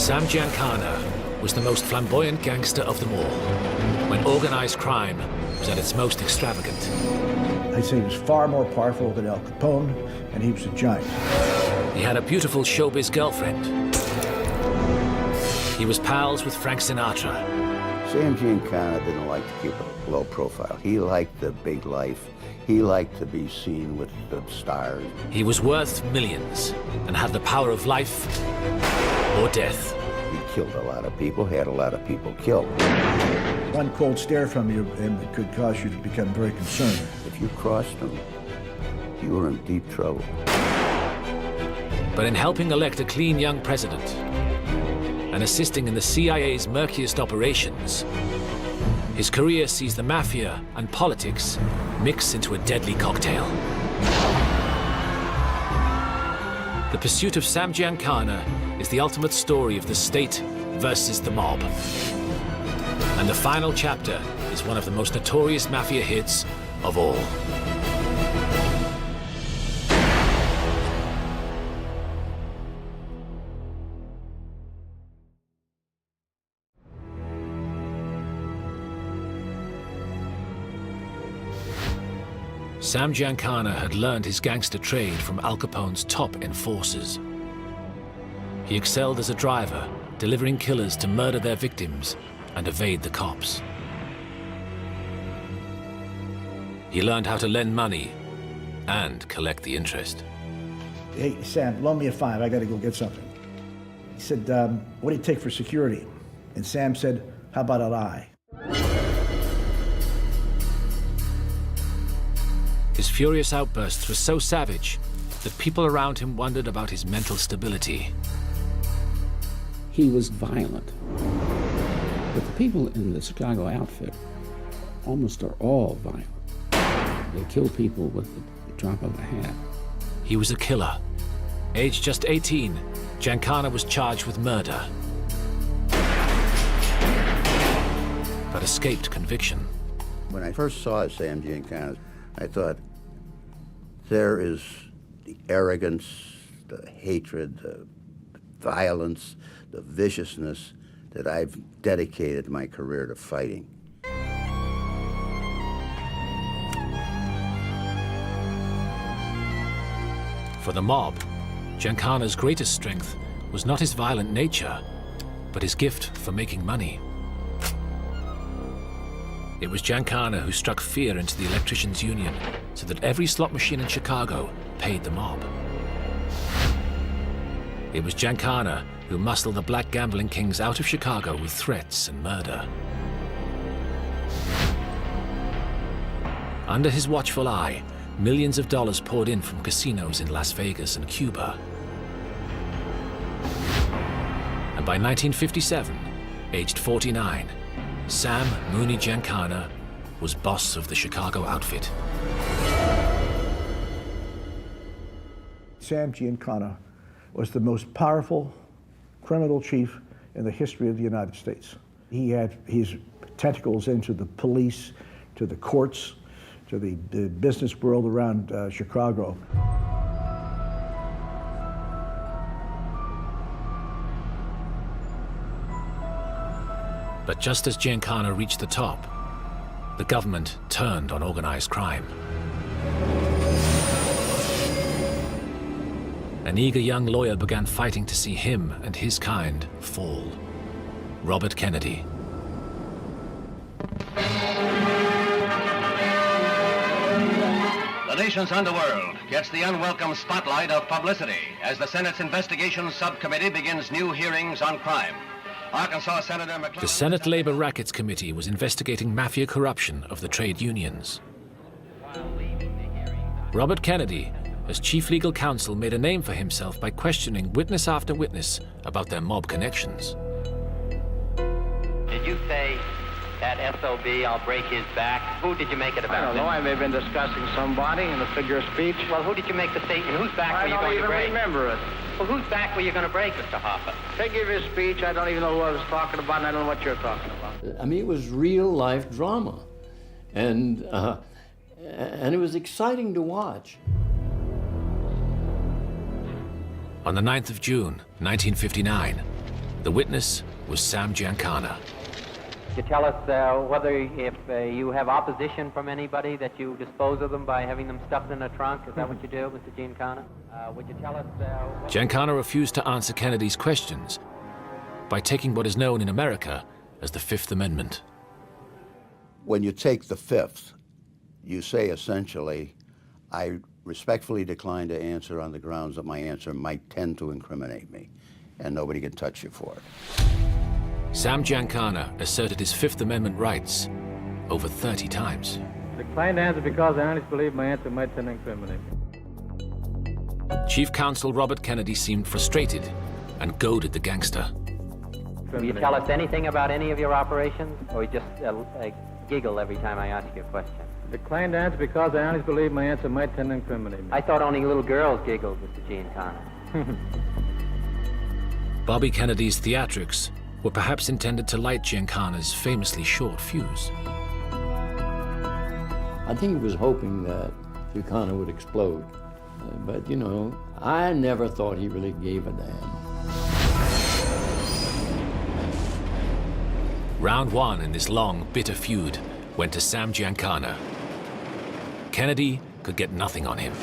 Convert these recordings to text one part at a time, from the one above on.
Sam Giancana was the most flamboyant gangster of them all, when organized crime was at its most extravagant. I'd say he was far more powerful than Al Capone, and he was a giant. He had a beautiful showbiz girlfriend. He was pals with Frank Sinatra. Sam Giancana didn't like to keep a low profile. He liked the big life. He liked to be seen with the stars. He was worth millions and had the power of life or death. He killed a lot of people, had a lot of people killed. One cold stare from you and it could cause you to become very concerned. If you crossed him, you were in deep trouble. But in helping elect a clean young president and assisting in the CIA's murkiest operations, his career sees the mafia and politics mix into a deadly cocktail. The pursuit of Sam Giancana is the ultimate story of the state versus the mob. And the final chapter is one of the most notorious mafia hits of all. Sam Giancana had learned his gangster trade from Al Capone's top enforcers. He excelled as a driver, delivering killers to murder their victims and evade the cops. He learned how to lend money and collect the interest. Hey, Sam, loan me a $5. I got to go get something. He said, what do you take for security? And Sam said, how about an eye? His furious outbursts were so savage that people around him wondered about his mental stability. He was violent. But the people in the Chicago outfit almost are all violent. They kill people with the drop of a hat. He was a killer. Aged just 18, Giancana was charged with murder, but escaped conviction. When I first saw Sam Giancana, I thought, there is the arrogance, the hatred, the violence, the viciousness that I've dedicated my career to fighting. For the mob, Giancana's greatest strength was not his violent nature, but his gift for making money. It was Giancana who struck fear into the electricians' union so that every slot machine in Chicago paid the mob. It was Giancana who muscled the black gambling kings out of Chicago with threats and murder. Under his watchful eye, millions of dollars poured in from casinos in Las Vegas and Cuba. And by 1957, aged 49, Sam Mooney Giancana was boss of the Chicago outfit. Sam Giancana was the most powerful criminal chief in the history of the United States. He had his tentacles into the police, to the courts, to the business world around Chicago. But just as Giancana reached the top, the government turned on organized crime. An eager young lawyer began fighting to see him and his kind fall. Robert Kennedy. The nation's underworld gets the unwelcome spotlight of publicity as the Senate's Investigations Subcommittee begins new hearings on crime. Arkansas Senator McClellan... The Senate Labor Rackets Committee was investigating mafia corruption of the trade unions. Robert Kennedy, as chief legal counsel, made a name for himself by questioning witness after witness about their mob connections. Did you say that SOB, I'll break his back? Who did you make it about? I don't know. I may have been discussing somebody in a figure of speech. Well, who did you make the statement? Whose back were you going to break? I don't even remember it. Well, whose back were you going to break, Mr. Hoffa? Figure of his speech, I don't even know who I was talking about, and I don't know what you're talking about. I mean, it was real-life drama, and it was exciting to watch. On the 9th of June, 1959, The witness was Sam Giancana. You tell us whether if you have opposition from anybody that you dispose of them by having them stuffed in a trunk. Is that what you do, Mr. Giancana? Would you tell us... Giancana refused to answer Kennedy's questions by taking what is known in America as the Fifth Amendment. When you take the Fifth, you say essentially, I respectfully decline to answer on the grounds that my answer might tend to incriminate me, and nobody can touch you for it. Sam Giancana asserted his Fifth Amendment rights over 30 times. Declined to answer because I honestly believe my answer might tend to incriminate me. Chief Counsel Robert Kennedy seemed frustrated and goaded the gangster. Will you tell us anything about any of your operations, or you just giggle every time I ask you a question? Declined to answer because I honestly believe my answer might tend to incriminate me. I thought only little girls giggled, Mr. Giancana. Bobby Kennedy's theatrics were perhaps intended to light Giancana's famously short fuse. I think he was hoping that Giancana would explode. But, you know, I never thought he really gave a damn. Round one in this long, bitter feud went to Sam Giancana. Kennedy could get nothing on him.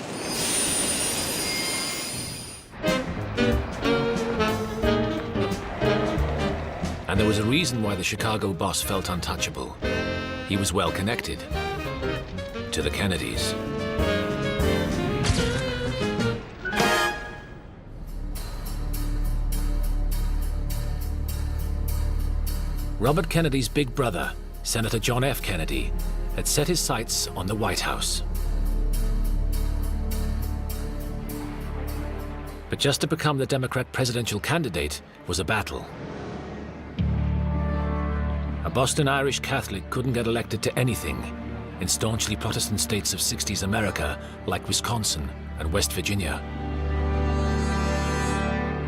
And there was a reason why the Chicago boss felt untouchable. He was well connected to the Kennedys. Robert Kennedy's big brother, Senator John F. Kennedy, had set his sights on the White House. But just to become the Democrat presidential candidate was a battle. A Boston Irish Catholic couldn't get elected to anything in staunchly Protestant states of 60s America like Wisconsin and West Virginia.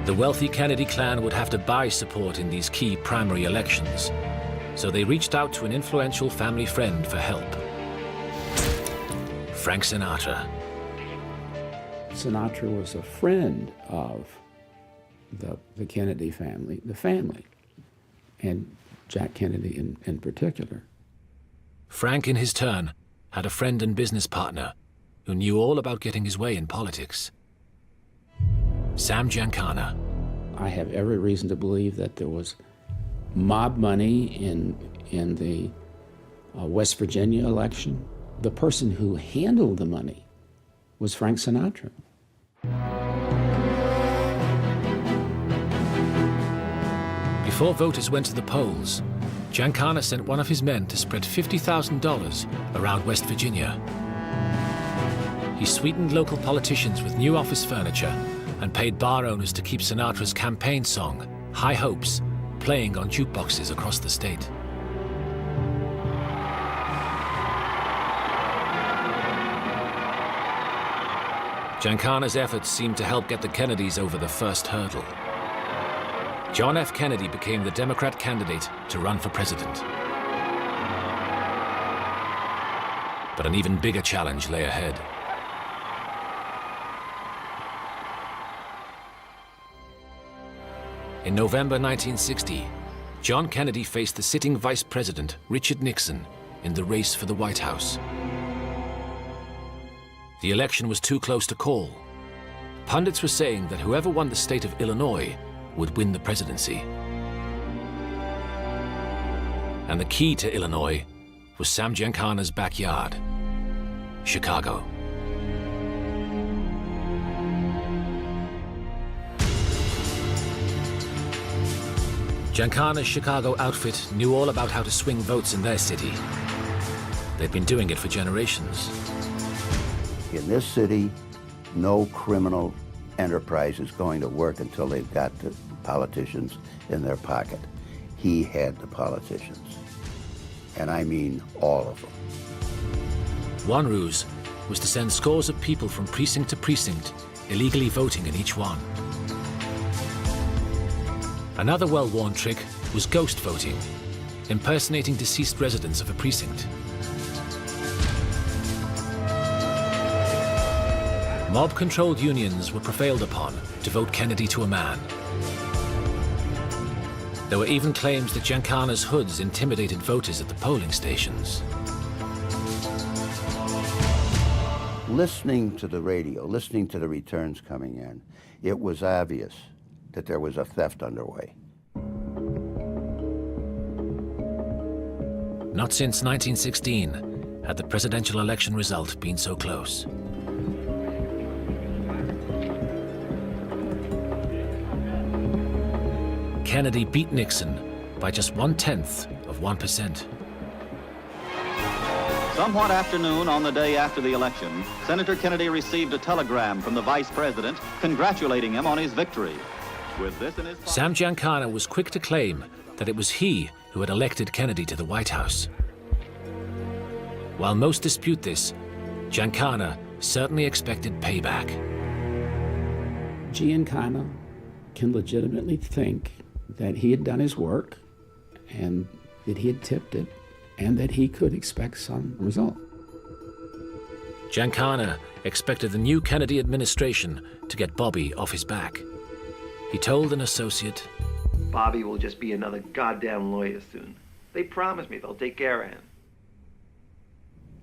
The wealthy Kennedy clan would have to buy support in these key primary elections, so they reached out to an influential family friend for help. Frank Sinatra. Sinatra was a friend of the Kennedy family, and Jack Kennedy in particular. Frank, in his turn, had a friend and business partner who knew all about getting his way in politics. Sam Giancana. I have every reason to believe that there was mob money in the West Virginia election. The person who handled the money was Frank Sinatra. Before voters went to the polls, Giancana sent one of his men to spread $50,000 around West Virginia. He sweetened local politicians with new office furniture and paid bar owners to keep Sinatra's campaign song, High Hopes, playing on jukeboxes across the state. Giancana's efforts seemed to help get the Kennedys over the first hurdle. John F. Kennedy became the Democrat candidate to run for president. But an even bigger challenge lay ahead. In November 1960, John Kennedy faced the sitting Vice President, Richard Nixon, in the race for the White House. The election was too close to call. Pundits were saying that whoever won the state of Illinois would win the presidency. And the key to Illinois was Sam Giancana's backyard, Chicago. Giancana's Chicago outfit knew all about how to swing votes in their city. They'd been doing it for generations. In this city, no criminal enterprise is going to work until they've got the politicians in their pocket. He had the politicians, and I mean all of them. One ruse was to send scores of people from precinct to precinct, illegally voting in each one. Another well-worn trick was ghost voting, impersonating deceased residents of a precinct. Mob-controlled unions were prevailed upon to vote Kennedy to a man. There were even claims that Giancana's hoods intimidated voters at the polling stations. Listening to the radio, listening to the returns coming in, it was obvious that there was a theft underway. Not since 1916 had the presidential election result been so close. Kennedy beat Nixon by just 0.1%. Somewhat after noon on the day after the election, Senator Kennedy received a telegram from the vice president congratulating him on his victory. With this in his pocket, Sam Giancana was quick to claim that it was he who had elected Kennedy to the White House. While most dispute this, Giancana certainly expected payback. Giancana can legitimately think that he had done his work and that he had tipped it and that he could expect some result. Giancana expected the new Kennedy administration to get Bobby off his back. He told an associate, "Bobby will just be another goddamn lawyer soon. They promised me they'll take care of him."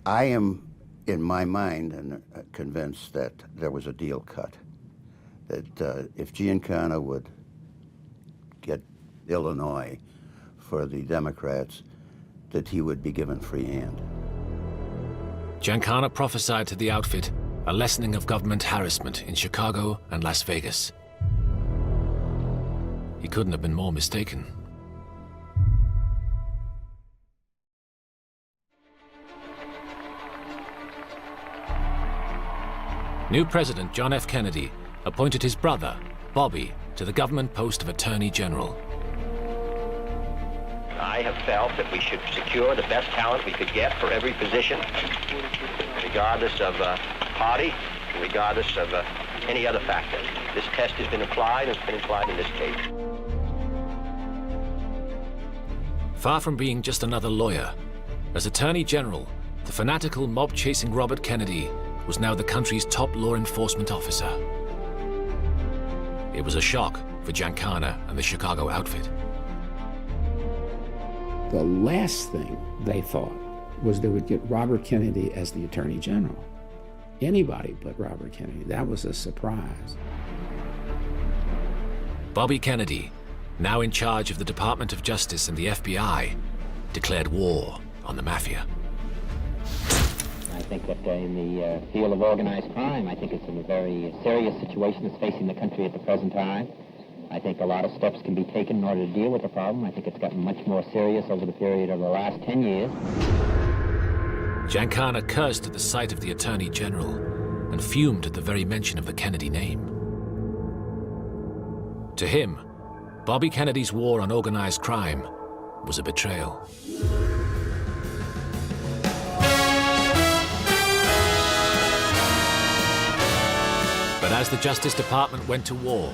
I am, in my mind, convinced that there was a deal cut. That if Giancana would get Illinois for the Democrats, that he would be given free hand. Giancana prophesied to the outfit a lessening of government harassment in Chicago and Las Vegas. He couldn't have been more mistaken. New President John F. Kennedy appointed his brother, Bobby, to the government post of Attorney General. I have felt that we should secure the best talent we could get for every position, regardless of party, regardless of any other factor. This test has been applied, and it's been applied in this case. Far from being just another lawyer, as Attorney General, the fanatical mob-chasing Robert Kennedy was now the country's top law enforcement officer. It was a shock for Giancana and the Chicago outfit. The last thing they thought was they would get Robert Kennedy as the Attorney General. Anybody but Robert Kennedy. That was a surprise. Bobby Kennedy, now in charge of the Department of Justice and the FBI, declared war on the mafia. I think that in the field of organized crime, I think it's a very serious situation that's facing the country at the present time. I think a lot of steps can be taken in order to deal with the problem. I think it's gotten much more serious over the period of the last 10 years. Giancana cursed at the sight of the Attorney General and fumed at the very mention of the Kennedy name. To him, Bobby Kennedy's war on organized crime was a betrayal. But as the Justice Department went to war,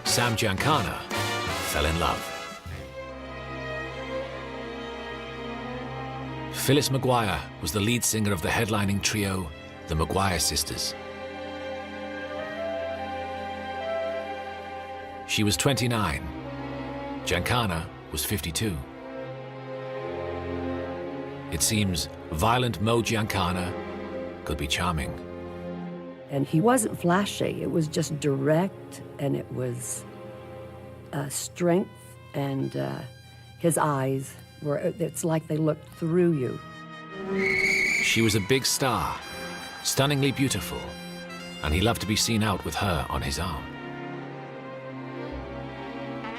Sam Giancana fell in love. Phyllis McGuire was the lead singer of the headlining trio, the McGuire Sisters. She was 29. Giancana was 52. It seems violent Mo Giancana could be charming. And he wasn't flashy. It was just direct, and it was strength, and his eyes were, it's like they looked through you. She was a big star, stunningly beautiful, and he loved to be seen out with her on his arm.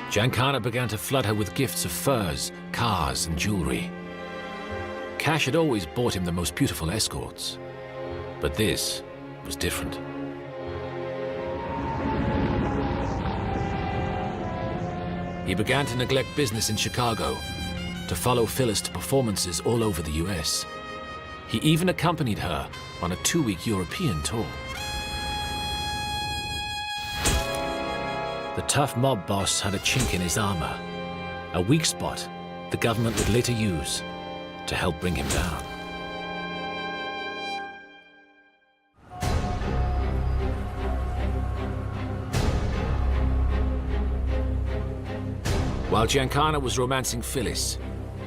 Giancana began to flood her with gifts of furs, cars, and jewelry. Cash had always bought him the most beautiful escorts, but this was different. He began to neglect business in Chicago, to follow Phyllis to performances all over the US. He even accompanied her on a 2-week European tour. The tough mob boss had a chink in his armor, a weak spot the government would later use to help bring him down. While Giancana was romancing Phyllis,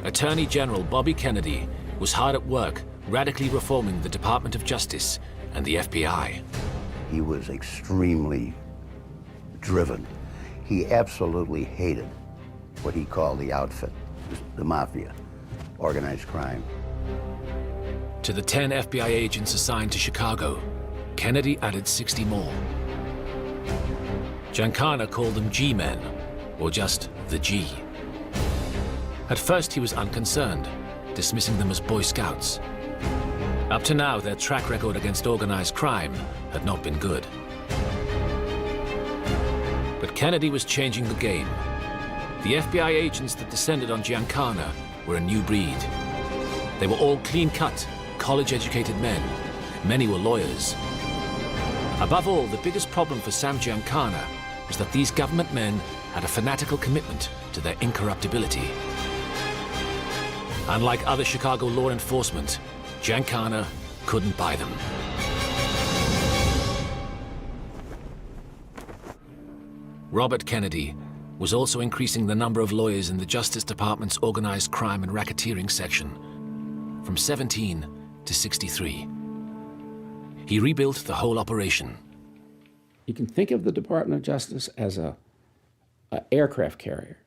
Attorney General Bobby Kennedy was hard at work radically reforming the Department of Justice and the FBI. He was extremely driven. He absolutely hated what he called the outfit, the mafia, organized crime. To the 10 FBI agents assigned to Chicago, Kennedy added 60 more. Giancana called them G-men, or just the G. At first he was unconcerned, dismissing them as Boy Scouts. Up to now, their track record against organized crime had not been good. But Kennedy was changing the game. The FBI agents that descended on Giancana were a new breed. They were all clean-cut, college-educated men. Many were lawyers. Above all, the biggest problem for Sam Giancana was that these government men had a fanatical commitment to their incorruptibility. Unlike other Chicago law enforcement, Giancana couldn't buy them. Robert Kennedy was also increasing the number of lawyers in the Justice Department's Organized Crime and Racketeering section from 17 to 63. He rebuilt the whole operation. You can think of the Department of Justice as a aircraft carrier,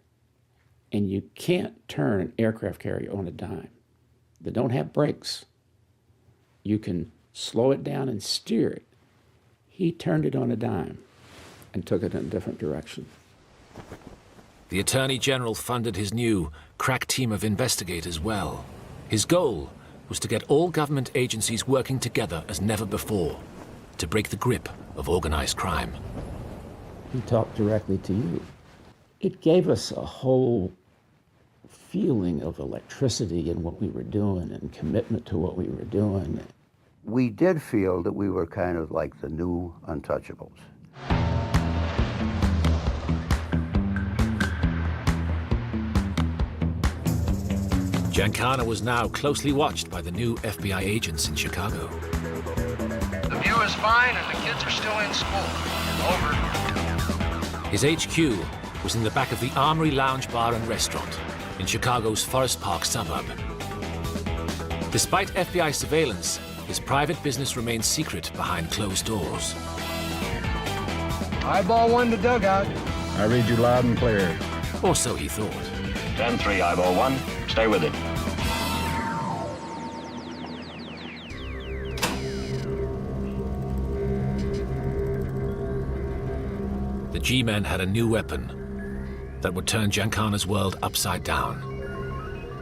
and you can't turn an aircraft carrier on a dime. They don't have brakes. You can slow it down and steer it. He turned it on a dime and took it in a different direction. The Attorney General funded his new crack team of investigators well. His goal was to get all government agencies working together as never before, to break the grip of organized crime. He talked directly to you. It gave us a whole feeling of electricity in what we were doing and commitment to what we were doing. We did feel that we were kind of like the new untouchables. Giancana was now closely watched by the new FBI agents in Chicago. The view is fine and the kids are still in school. Over. His HQ was in the back of the Armory Lounge Bar and Restaurant in Chicago's Forest Park suburb. Despite FBI surveillance, his private business remained secret behind closed doors. Eyeball 1 to dugout. I read you loud and clear. Or so he thought. 10-3, eyeball 1. Stay with it. The G-men had a new weapon that would turn Giancana's world upside down.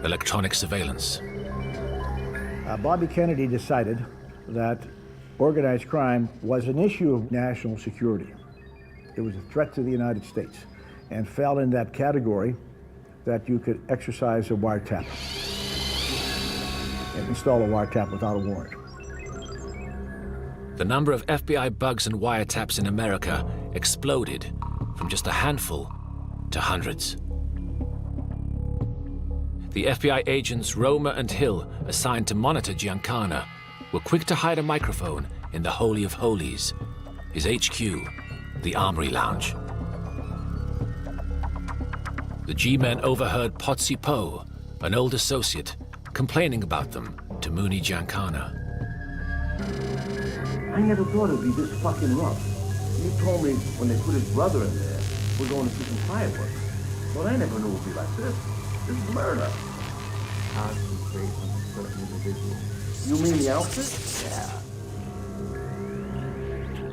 Electronic surveillance. Bobby Kennedy decided that organized crime was an issue of national security. It was a threat to the United States and fell in that category that you could exercise a wiretap and install a wiretap without a warrant. The number of FBI bugs and wiretaps in America exploded from just a handful to hundreds. The FBI agents Romer and Hill, assigned to monitor Giancana, were quick to hide a microphone in the Holy of Holies, his HQ, the Armory Lounge. The G-men overheard Potsy Poe, an old associate, complaining about them to Mooney Giancana. I never thought it'd be this fucking rough. You told me when they put his brother in there, we're going to see some fireworks. Well, I never knew it would be like this. This is murder. Concentrate on a certain individual. You mean the outfit? Yeah.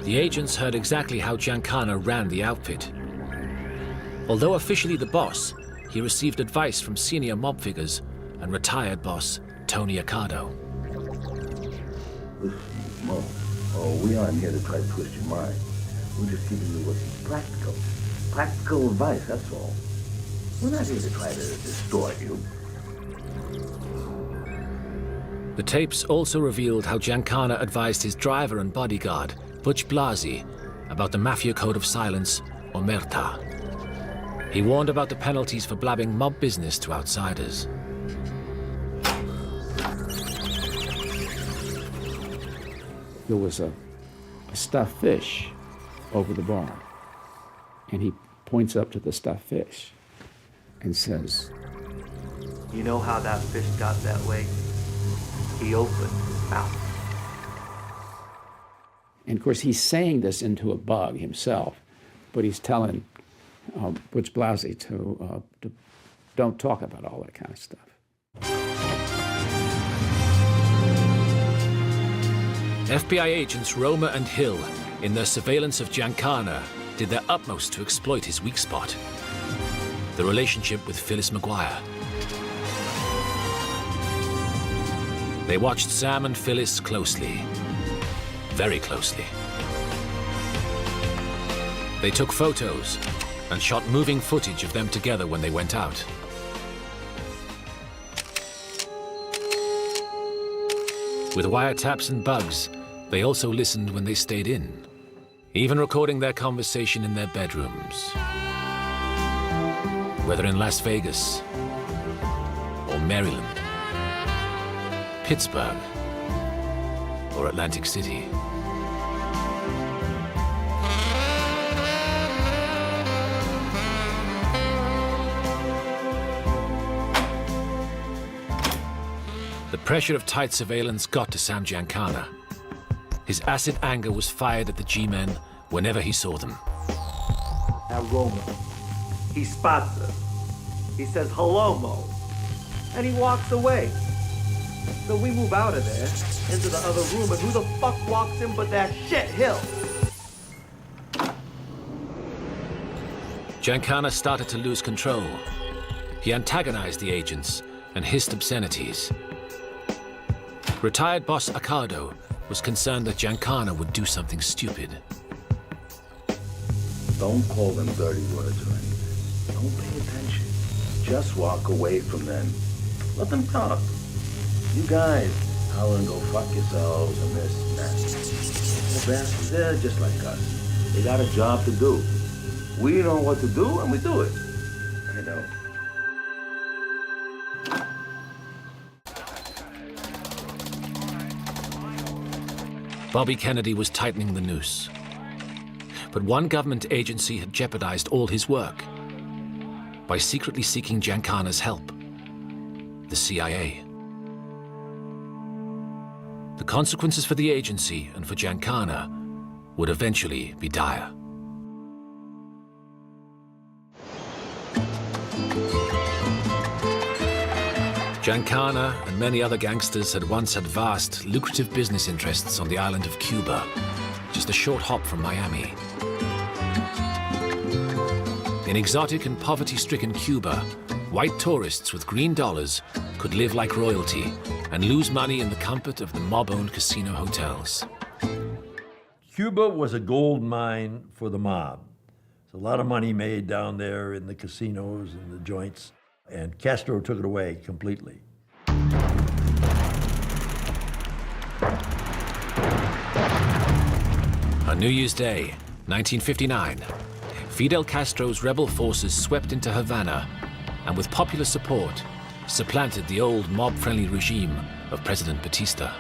The agents heard exactly how Giancana ran the outfit. Although officially the boss, he received advice from senior mob figures and retired boss Tony Accardo. Listen, Mo. Oh, we aren't here to try to twist your mind. We're just giving you what's practical. Practical advice, that's all. We're not here to try to distort you. The tapes also revealed how Giancana advised his driver and bodyguard, Butch Blasi, about the Mafia Code of Silence, Omerta. He warned about the penalties for blabbing mob business to outsiders. There was a stuffed fish over the bar, and he points up to the stuffed fish. and says, You know how that fish got that way? He opened his mouth. and of course he's saying this into a bug himself, but he's telling Butch Blousey to don't talk about all that kind of stuff. FBI agents Romer and Hill, in their surveillance of Giancana, did their utmost to exploit his weak spot, the relationship with Phyllis McGuire. They watched Sam and Phyllis closely, very closely. They took photos and shot moving footage of them together when they went out. With wiretaps and bugs, they also listened when they stayed in, even recording their conversation in their bedrooms. Whether in Las Vegas, or Maryland, Pittsburgh, or Atlantic City. The pressure of tight surveillance got to Sam Giancana. His acid anger was fired at the G-men whenever he saw them. Now Roman, he spots us. He says, "Hello, Mo," and he walks away. So we move out of there, into the other room, and who the fuck walks in but that shit Hill? Giancana started to lose control. He antagonized the agents and hissed obscenities. Retired boss Accardo was concerned that Giancana would do something stupid. Don't call them dirty words or anything. Don't pay attention. Just walk away from them. Let them talk. You guys, holler and go fuck yourselves and this and that. The bastards, they're just like us. They got a job to do. We know what to do and we do it. You know. Bobby Kennedy was tightening the noose. But one government agency had jeopardized all his work by secretly seeking Giancana's help, the CIA. The consequences for the agency and for Giancana would eventually be dire. Giancana and many other gangsters had once had vast, lucrative business interests on the island of Cuba, just a short hop from Miami. In exotic and poverty-stricken Cuba, white tourists with green dollars could live like royalty and lose money in the comfort of the mob-owned casino hotels. Cuba was a gold mine for the mob. There's a lot of money made down there in the casinos and the joints, and Castro took it away completely. On New Year's Day, 1959, Fidel Castro's rebel forces swept into Havana and, with popular support, supplanted the old mob-friendly regime of President Batista.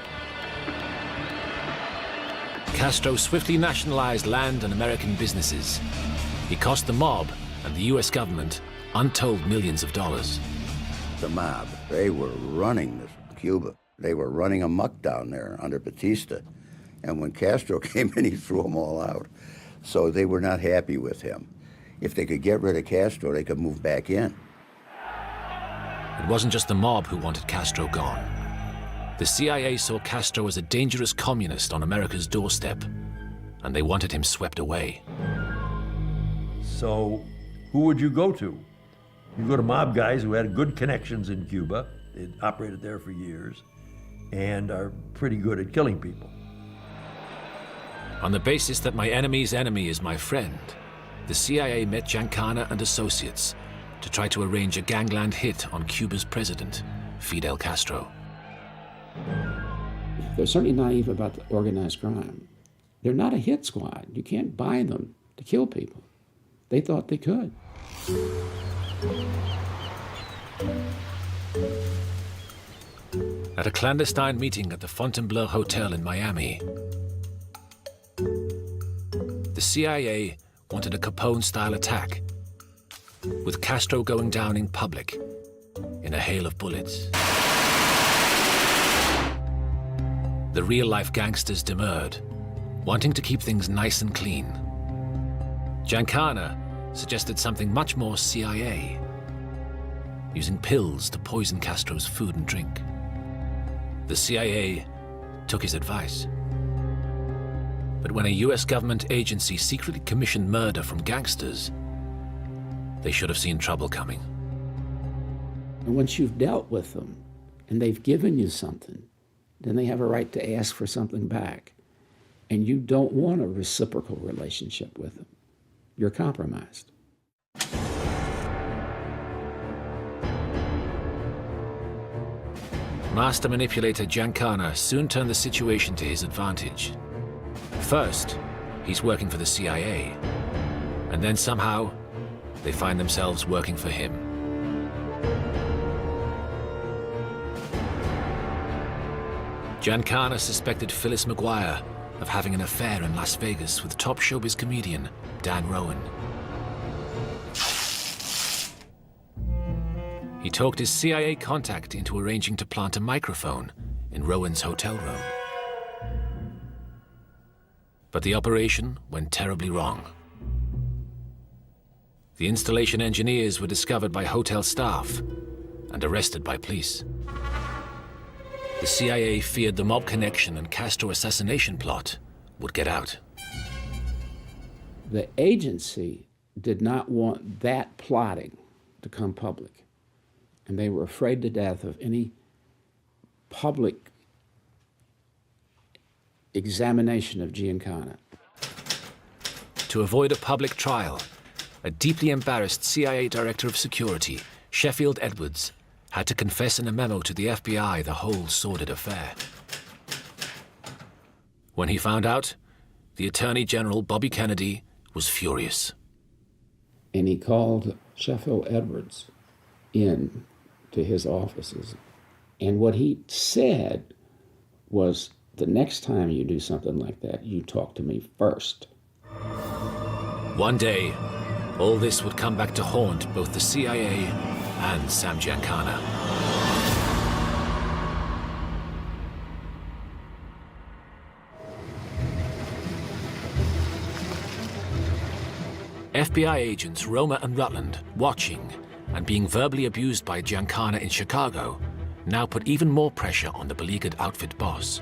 Castro swiftly nationalized land and American businesses. He cost the mob and the U.S. government untold millions of dollars. The mob, they were running Cuba. They were running amok down there under Batista. And when Castro came in, he threw them all out. So they were not happy with him. If they could get rid of Castro, they could move back in. It wasn't just the mob who wanted Castro gone. The CIA saw Castro as a dangerous communist on America's doorstep, and they wanted him swept away. So who would you go to? You go to mob guys who had good connections in Cuba. They'd operated there for years and are pretty good at killing people. On the basis that my enemy's enemy is my friend, the CIA met Giancana and associates to try to arrange a gangland hit on Cuba's president, Fidel Castro. They're certainly naive about the organized crime. They're not a hit squad. You can't buy them to kill people. They thought they could. At a clandestine meeting at the Fontainebleau Hotel in Miami, the CIA wanted a Capone-style attack. with Castro going down in public in a hail of bullets. The real-life gangsters demurred, wanting to keep things nice and clean. Giancana suggested something much more CIA, using pills to poison Castro's food and drink. The CIA took his advice. But when a US government agency secretly commissioned murder from gangsters, they should have seen trouble coming. And once you've dealt with them and they've given you something, then they have a right to ask for something back. And you don't want a reciprocal relationship with them. You're compromised. Master manipulator Giancana soon turned the situation to his advantage. First, he's working for the CIA, and then somehow, they find themselves working for him. Giancana suspected Phyllis McGuire of having an affair in Las Vegas with top showbiz comedian Dan Rowan. He talked his CIA contact into arranging to plant a microphone in Rowan's hotel room. But the operation went terribly wrong. The installation engineers were discovered by hotel staff and arrested by police. The CIA feared the mob connection and Castro assassination plot would get out. The agency did not want that plotting to come public, and they were afraid to death of any public examination of Giancana. To avoid a public trial, a deeply embarrassed CIA Director of Security, Sheffield Edwards, had to confess in a memo to the FBI the whole sordid affair. When he found out, the Attorney General, Bobby Kennedy, was furious. And he called Sheffield Edwards in to his offices. And what he said was, the next time you do something like that, you talk to me first. One day, all this would come back to haunt both the CIA and Sam Giancana. FBI agents Roma and Rutland, watching and being verbally abused by Giancana in Chicago, now put even more pressure on the beleaguered outfit boss.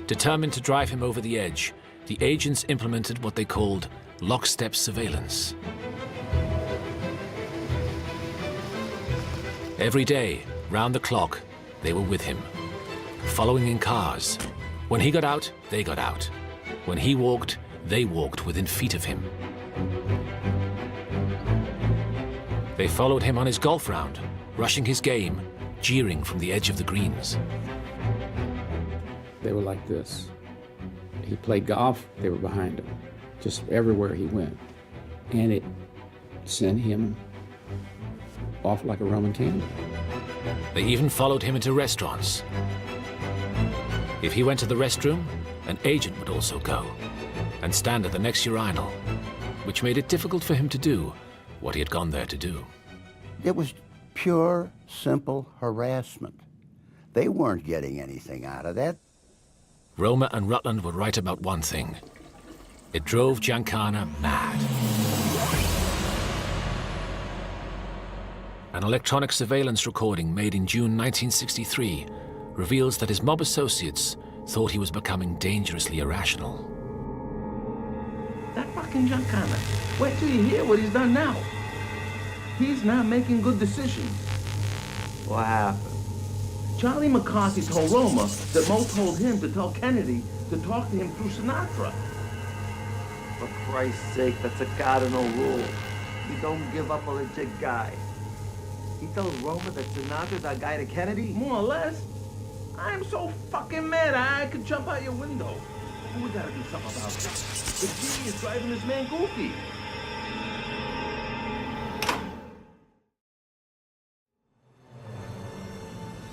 Determined to drive him over the edge, the agents implemented what they called lockstep surveillance. Every day, round the clock, they were with him, following in cars. When he got out, they got out. When he walked, they walked within feet of him. They followed him on his golf round, rushing his game, jeering from the edge of the greens. They were like this. He played golf, they were behind him, just everywhere he went. And it sent him off like a Roman candle. They even followed him into restaurants. If he went to the restroom, an agent would also go and stand at the next urinal, which made it difficult for him to do what he had gone there to do. It was pure, simple harassment. They weren't getting anything out of that. Roma and Rutland were right about one thing. It drove Giancana mad. An electronic surveillance recording made in June 1963 reveals that his mob associates thought he was becoming dangerously irrational. That fucking Giancana. Wait till you hear what he's done now. He's not making good decisions. What happened? Charlie McCarthy told Roma that Mo told him to tell Kennedy to talk to him through Sinatra. For Christ's sake, that's a cardinal rule. You don't give up a legit guy. He tells Roma that Sinatra's our guy to Kennedy? More or less. I'm so fucking mad I could jump out your window. We gotta do something about this. The G is driving this man goofy.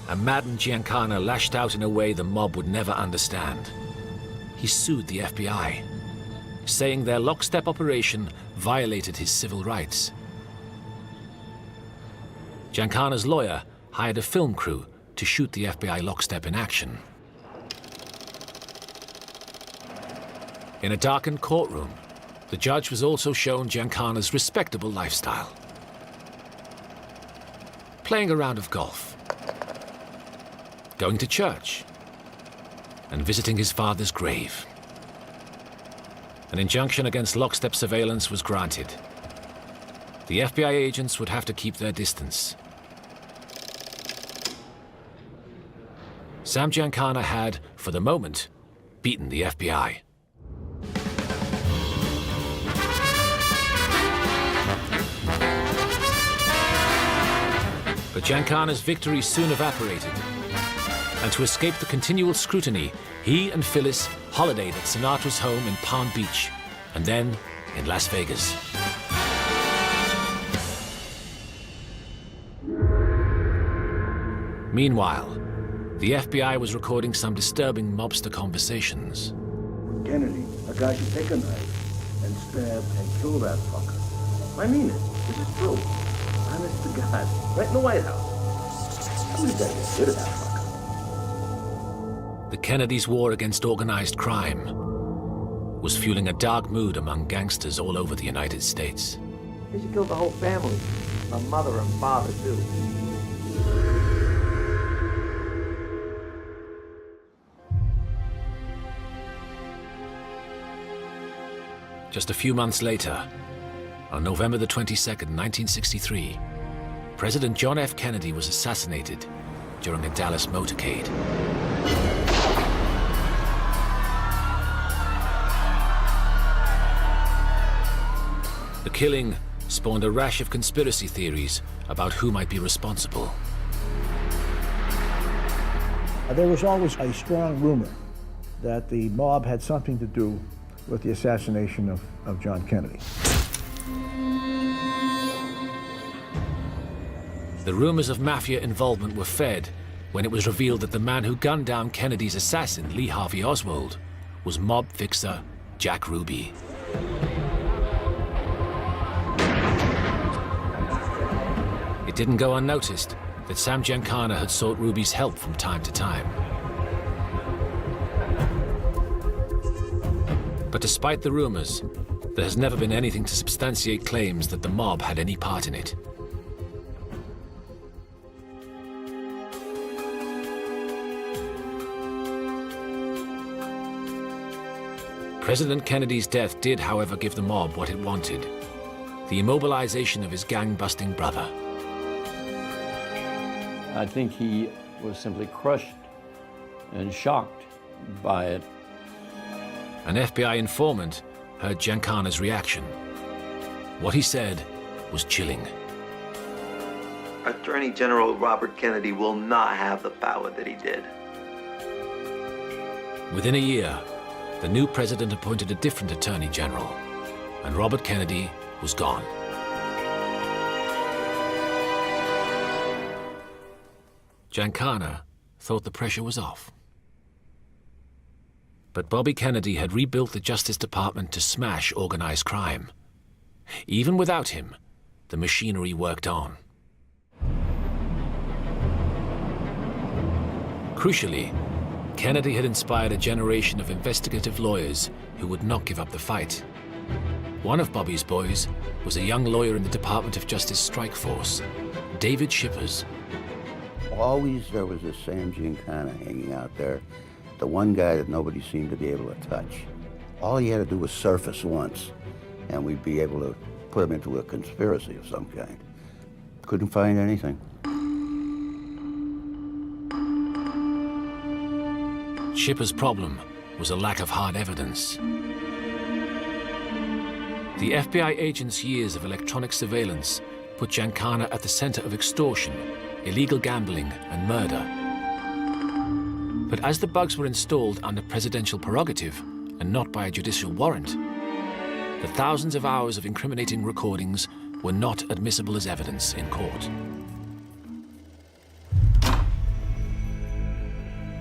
A maddened Giancana lashed out in a way the mob would never understand. He sued the FBI, saying their lockstep operation violated his civil rights. Giancana's lawyer hired a film crew to shoot the FBI lockstep in action. In a darkened courtroom, the judge was also shown Giancana's respectable lifestyle. Playing a round of golf, going to church, and visiting his father's grave. An injunction against lockstep surveillance was granted. The FBI agents would have to keep their distance. Sam Giancana had, for the moment, beaten the FBI. But Giancana's victory soon evaporated. And to escape the continual scrutiny, he and Phyllis holidayed at Sinatra's home in Palm Beach, and then in Las Vegas. Meanwhile, the FBI was recording some disturbing mobster conversations. Kennedy, a guy should take a knife and stab and kill that fucker. I mean it. This is true. Honest to God. Right in the White House. Somebody's got to get rid of that fucker. The Kennedys' war against organized crime was fueling a dark mood among gangsters all over the United States. They should kill the whole family. My mother and father, too. Just a few months later, on November the 22nd, 1963, President John F. Kennedy was assassinated during a Dallas motorcade. The killing spawned a rash of conspiracy theories about who might be responsible. There was always a strong rumor that the mob had something to do with the assassination of John Kennedy. The rumors of mafia involvement were fed when it was revealed that the man who gunned down Kennedy's assassin, Lee Harvey Oswald, was mob fixer Jack Ruby. It didn't go unnoticed that Sam Giancana had sought Ruby's help from time to time. But despite the rumors, there has never been anything to substantiate claims that the mob had any part in it. President Kennedy's death did, however, give the mob what it wanted: the immobilization of his gang-busting brother. I think he was simply crushed and shocked by it. An FBI informant heard Giancana's reaction. What he said was chilling. Attorney General Robert Kennedy will not have the power that he did. Within a year, the new president appointed a different attorney general, and Robert Kennedy was gone. Giancana thought the pressure was off. But Bobby Kennedy had rebuilt the Justice Department to smash organized crime. Even without him, the machinery worked on. Crucially, Kennedy had inspired a generation of investigative lawyers who would not give up the fight. One of Bobby's boys was a young lawyer in the Department of Justice strike force, David Shippers. Always there was this Sam Giancana hanging out there, the one guy that nobody seemed to be able to touch. All he had to do was surface once, and we'd be able to put him into a conspiracy of some kind. Couldn't find anything. Shippers' problem was a lack of hard evidence. The FBI agents' years of electronic surveillance put Giancana at the center of extortion, illegal gambling, and murder. But as the bugs were installed under presidential prerogative and not by a judicial warrant, the thousands of hours of incriminating recordings were not admissible as evidence in court.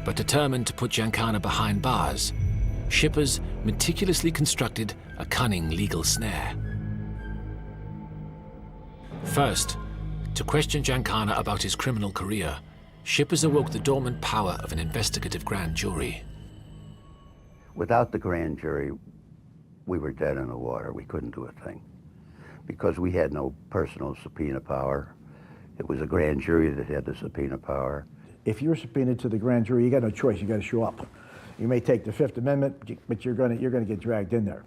But determined to put Giancana behind bars, shippers meticulously constructed a cunning legal snare. First, to question Giancana about his criminal career, shippers awoke the dormant power of an investigative grand jury. Without the grand jury, we were dead in the water. We couldn't do a thing because we had no personal subpoena power. It was a grand jury that had the subpoena power. If you're subpoenaed to the grand jury, you got no choice. You got to show up. You may take the Fifth Amendment, but you're going to get dragged in there.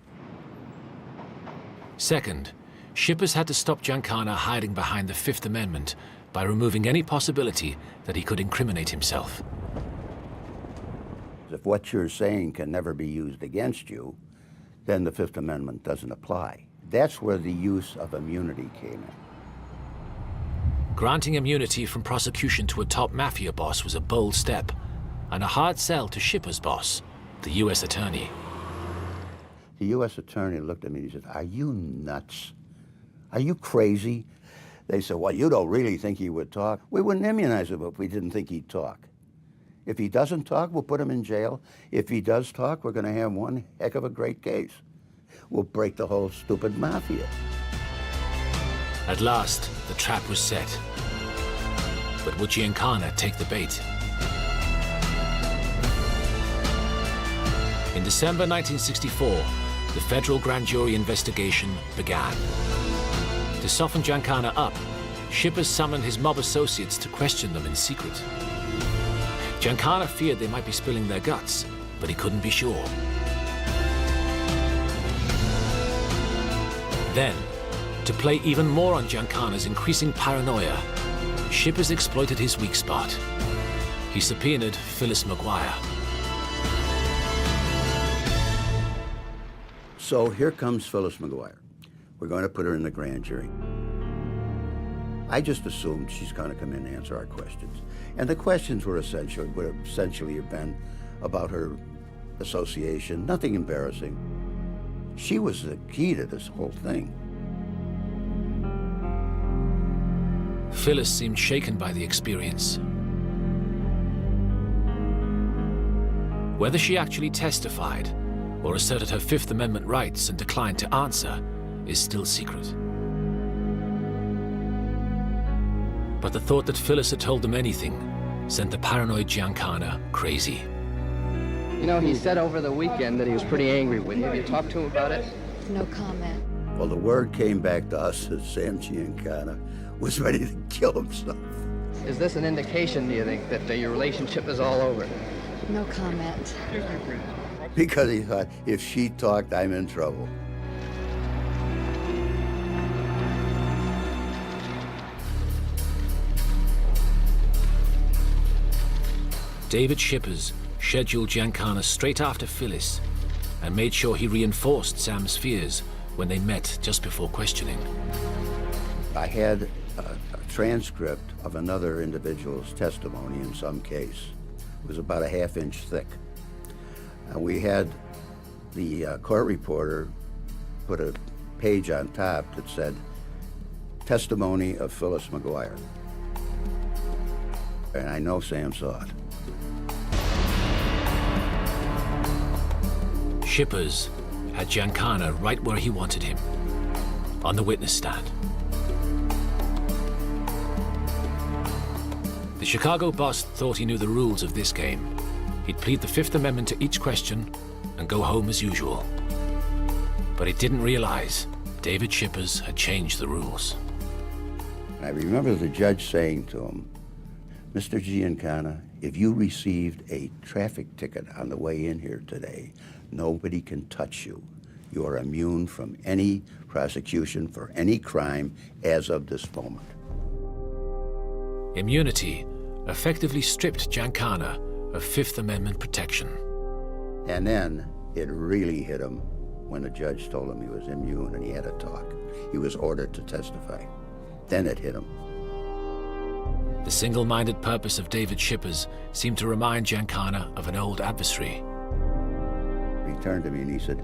Second, shippers had to stop Giancana hiding behind the Fifth Amendment by removing any possibility that he could incriminate himself. If what you're saying can never be used against you, then the Fifth Amendment doesn't apply. That's where the use of immunity came in. Granting immunity from prosecution to a top mafia boss was a bold step, and a hard sell to shippers' boss, the U.S. Attorney. The U.S. Attorney looked at me and he said, "Are you nuts? Are you crazy?" They said, "Well, you don't really think he would talk." We wouldn't immunize him if we didn't think he'd talk. If he doesn't talk, we'll put him in jail. If he does talk, we're going to have one heck of a great case. We'll break the whole stupid mafia. At last, the trap was set. But would Giancana take the bait? In December 1964, the federal grand jury investigation began. To soften Giancana up, shippers summoned his mob associates to question them in secret. Giancana feared they might be spilling their guts, but he couldn't be sure. Then, to play even more on Giancana's increasing paranoia, shippers exploited his weak spot. He subpoenaed Phyllis McGuire. So here comes Phyllis McGuire. We're going to put her in the grand jury. I just assumed she's going to come in and answer our questions. And the questions would essentially have been about her association, nothing embarrassing. She was the key to this whole thing. Phyllis seemed shaken by the experience. Whether she actually testified or asserted her Fifth Amendment rights and declined to answer is still secret. But the thought that Phyllis had told them anything sent the paranoid Giancana crazy. You know, he said over the weekend that he was pretty angry with you. Have you talked to him about it? No comment. Well, the word came back to us that Sam Giancana was ready to kill himself. Is this an indication, do you think, that your relationship is all over? No comment. Because he thought, if she talked, I'm in trouble. David Shippers scheduled Giancana straight after Phyllis and made sure he reinforced Sam's fears when they met just before questioning. I had a transcript of another individual's testimony in some case. It was about a half-inch thick. And we had the court reporter put a page on top that said, "Testimony of Phyllis McGuire." And I know Sam saw it. Shippers had Giancana right where he wanted him, on the witness stand. The Chicago boss thought he knew the rules of this game. He'd plead the Fifth Amendment to each question and go home as usual. But he didn't realize David Shippers had changed the rules. I remember the judge saying to him, "Mr. Giancana, if you received a traffic ticket on the way in here today, nobody can touch you. You are immune from any prosecution for any crime as of this moment." Immunity effectively stripped Giancana of Fifth Amendment protection. And then it really hit him when the judge told him he was immune and he had to talk. He was ordered to testify. Then it hit him. The single-minded purpose of David Shippers seemed to remind Giancana of an old adversary. He turned to me and he said,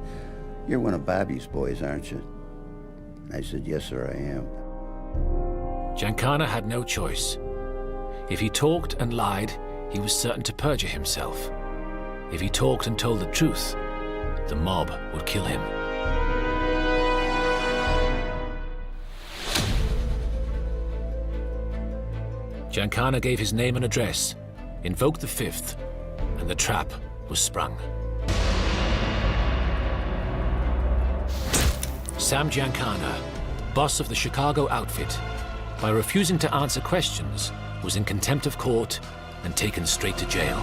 "You're one of Bobby's boys, aren't you?" I said, "Yes, sir, I am." Giancana had no choice. If he talked and lied, he was certain to perjure himself. If he talked and told the truth, the mob would kill him. Giancana gave his name and address, invoked the 5th, and the trap was sprung. Sam Giancana, boss of the Chicago outfit, by refusing to answer questions, was in contempt of court and taken straight to jail.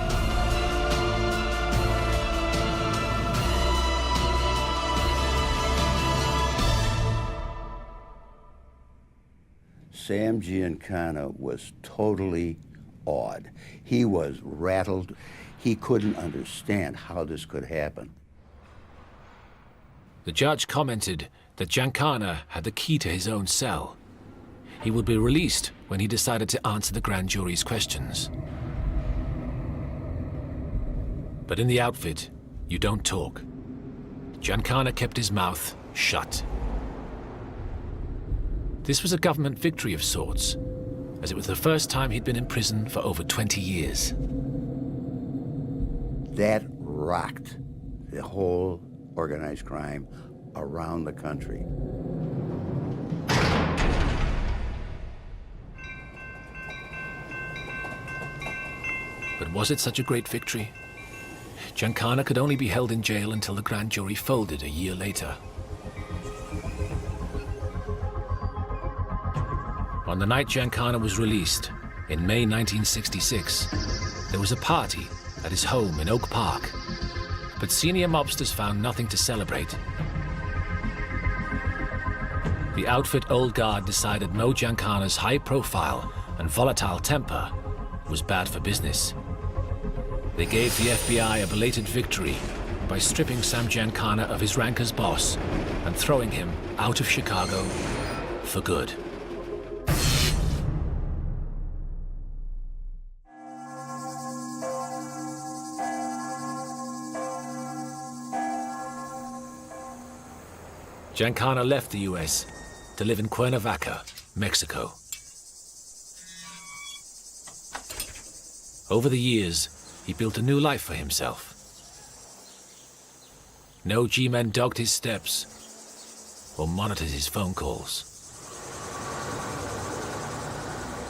Sam Giancana was totally awed. He was rattled. He couldn't understand how this could happen. The judge commented that Giancana had the key to his own cell. He would be released when he decided to answer the grand jury's questions. But in the outfit, you don't talk. Giancana kept his mouth shut. This was a government victory of sorts, as it was the first time he'd been in prison for over 20 years. That rocked the whole organized crime around the country. But was it such a great victory? Giancana could only be held in jail until the grand jury folded a year later. On the night Giancana was released, in May 1966, there was a party at his home in Oak Park, but senior mobsters found nothing to celebrate. The outfit old guard decided Mo Giancana's high profile and volatile temper was bad for business. They gave the FBI a belated victory by stripping Sam Giancana of his rank as boss and throwing him out of Chicago for good. Giancana left the US to live in Cuernavaca, Mexico. Over the years, he built a new life for himself. No G-men dogged his steps or monitored his phone calls.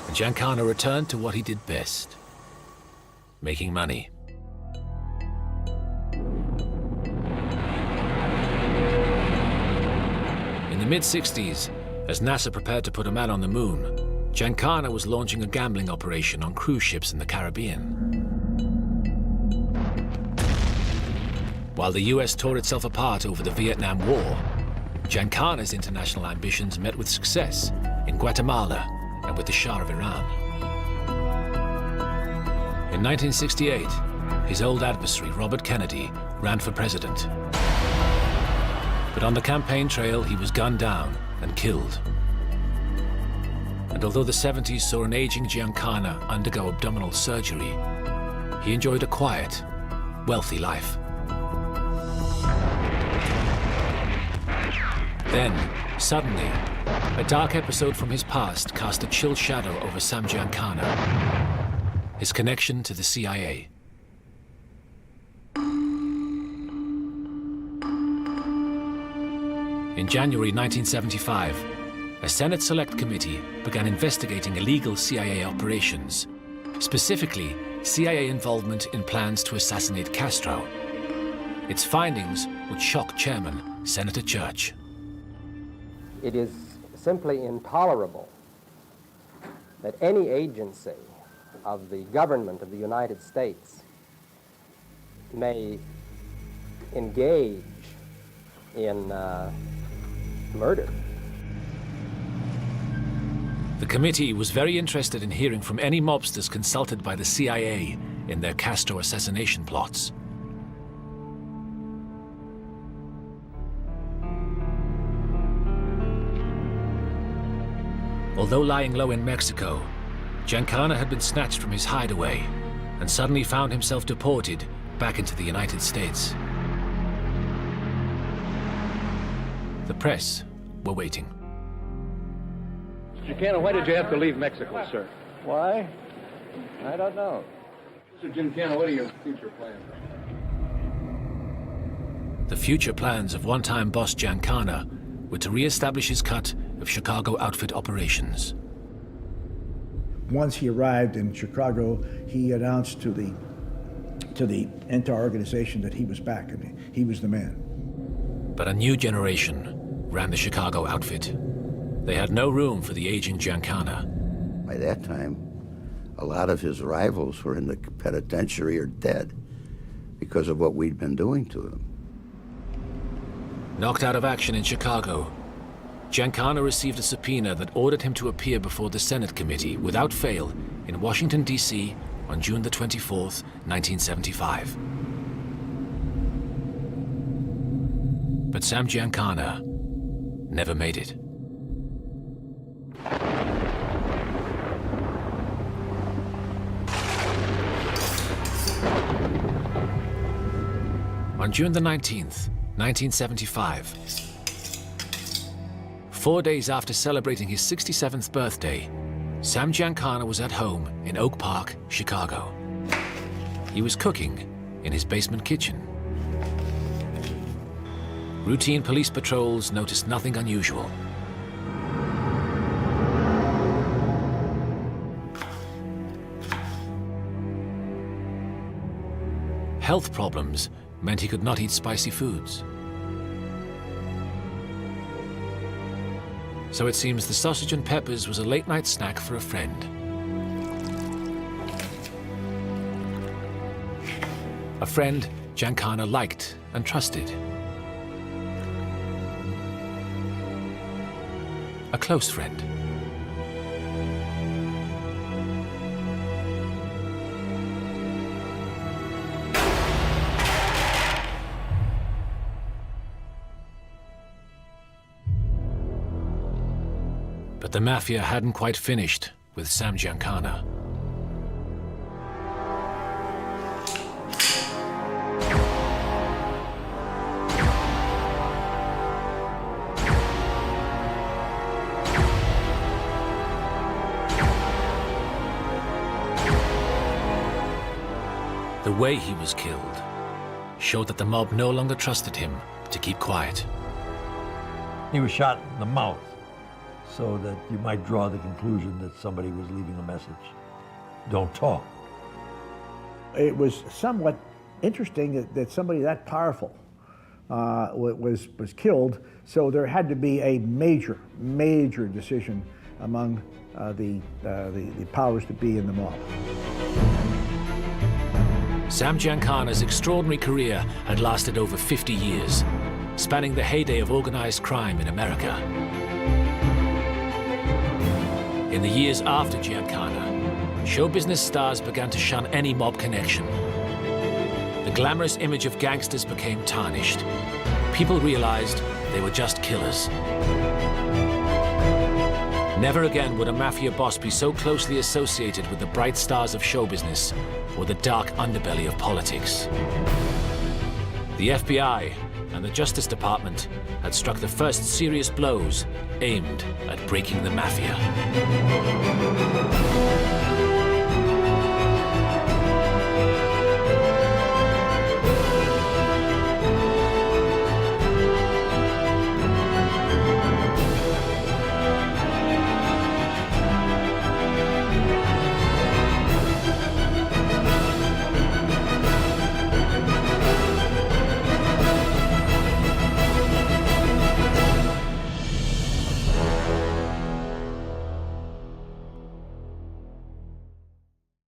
And Giancana returned to what he did best, making money. In the mid-60s, as NASA prepared to put a man on the moon, Giancana was launching a gambling operation on cruise ships in the Caribbean. While the US tore itself apart over the Vietnam War, Giancana's international ambitions met with success in Guatemala and with the Shah of Iran. In 1968, his old adversary, Robert Kennedy, ran for president. But on the campaign trail, he was gunned down and killed. And although the 70s saw an aging Giancana undergo abdominal surgery, he enjoyed a quiet, wealthy life. Then, suddenly, a dark episode from his past cast a chill shadow over Sam Giancana, his connection to the CIA. In January 1975, a Senate Select Committee began investigating illegal CIA operations, specifically CIA involvement in plans to assassinate Castro. Its findings would shock Chairman Senator Church. It is simply intolerable that any agency of the government of the United States may engage in murder. The committee was very interested in hearing from any mobsters consulted by the CIA in their Castro assassination plots. Although lying low in Mexico, Giancana had been snatched from his hideaway and suddenly found himself deported back into the United States. The press were waiting. Giancana, why did you have to leave Mexico, sir? Why? I don't know. Mr. Giancana, what are your future plans? The future plans of one-time boss Giancana were to re-establish his cut of Chicago outfit operations. Once he arrived in Chicago, he announced to the entire organization that he was back and he was the man. But a new generation ran the Chicago outfit. They had no room for the aging Giancana. By that time, a lot of his rivals were in the penitentiary or dead because of what we'd been doing to them. Knocked out of action in Chicago, Giancana received a subpoena that ordered him to appear before the Senate committee without fail in Washington, D.C. on June the 24th, 1975. But Sam Giancana never made it. On June the 19th, 1975, 4 days after celebrating his 67th birthday, Sam Giancana was at home in Oak Park, Chicago. He was cooking in his basement kitchen. Routine police patrols noticed nothing unusual. Health problems meant he could not eat spicy foods. So it seems the sausage and peppers was a late-night snack for a friend. A friend Giancana liked and trusted. A close friend. But the mafia hadn't quite finished with Sam Giancana. The way he was killed showed that the mob no longer trusted him to keep quiet. He was shot in the mouth, so that you might draw the conclusion that somebody was leaving a message. Don't talk. It was somewhat interesting that somebody that powerful was killed, so there had to be a major decision among the powers that be in the mob. Sam Giancana's extraordinary career had lasted over 50 years, spanning the heyday of organized crime in America. In the years after Giancana, show business stars began to shun any mob connection. The glamorous image of gangsters became tarnished. People realized they were just killers. Never again would a mafia boss be so closely associated with the bright stars of show business or the dark underbelly of politics. The FBI and the Justice Department had struck the first serious blows aimed at breaking the mafia.